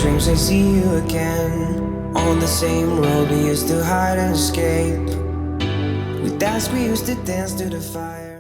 dreams I see you again. On the same road we used to hide and escape. With us we used to dance to the fire.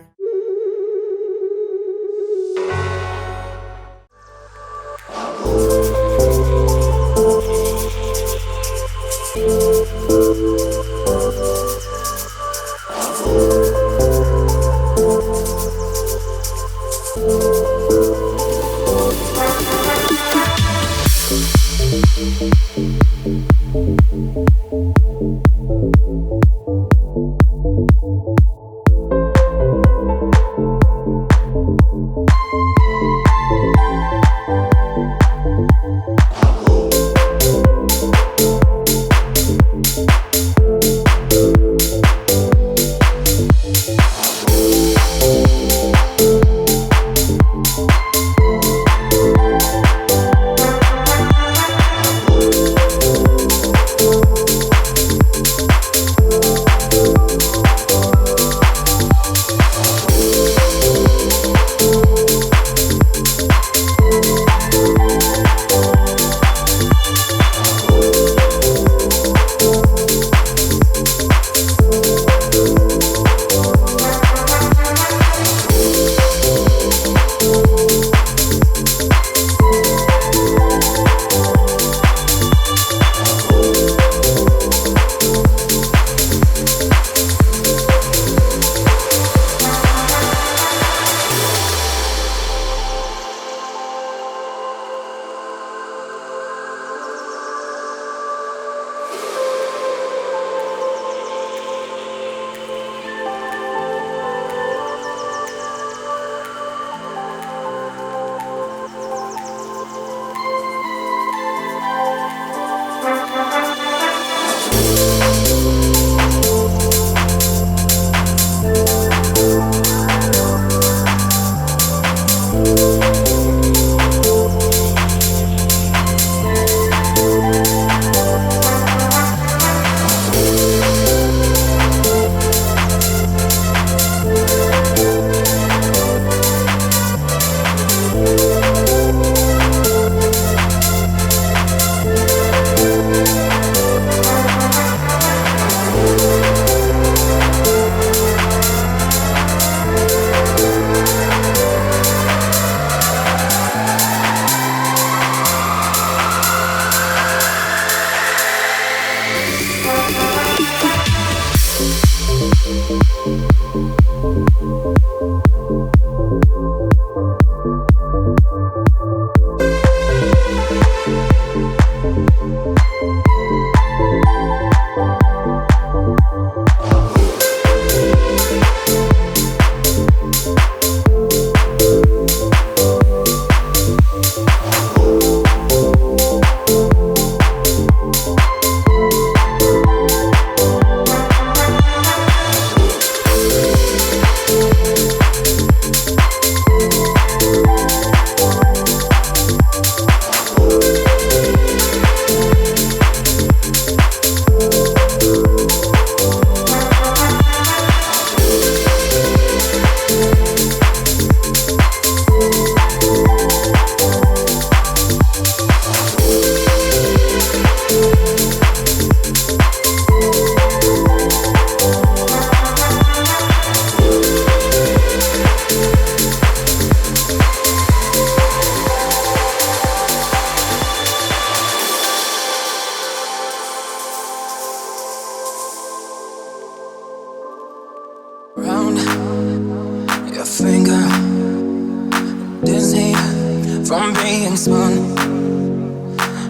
from being spun,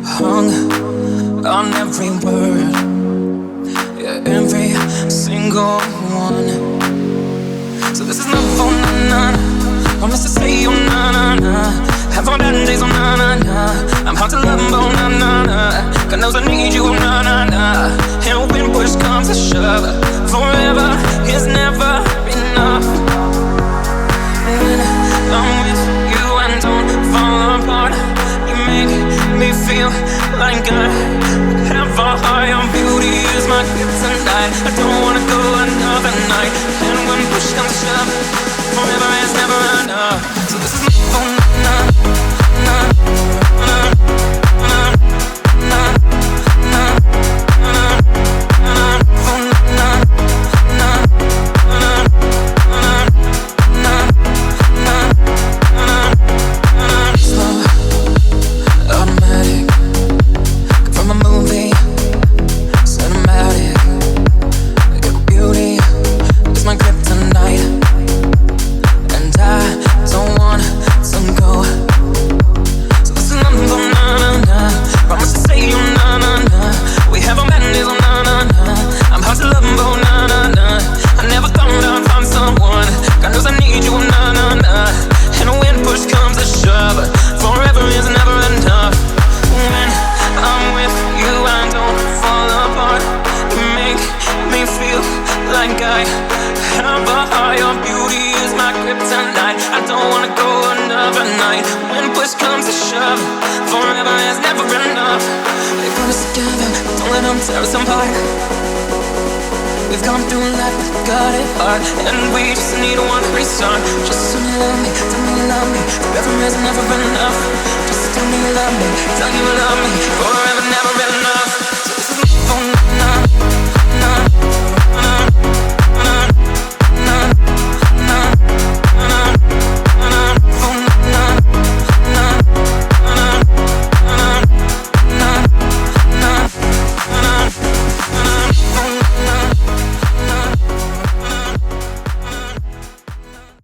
hung on every word, yeah, every single one. So this is not for na-na, promise to say oh na-na-na. Have all bad days, oh na-na-na. I'm hard to love, oh na-na-na. God knows I need you, oh na-na-na. And when push comes to shove, forever is never enough. When I'm with you and don't fall apart, you make me feel like I have a high on beauty is my gift tonight. I don't wanna go another night. And when push comes to shove, forever is never enough. So this is not for na-na, na-na, na-na. shove. Forever is never enough. They put us together, don't let them tear us apart. We've gone through life, got it hard, and we just need one restart. Just tell me you love me, tell me you love me. Forever is never enough. Just tell me you love me, tell me you love me. Forever never enough.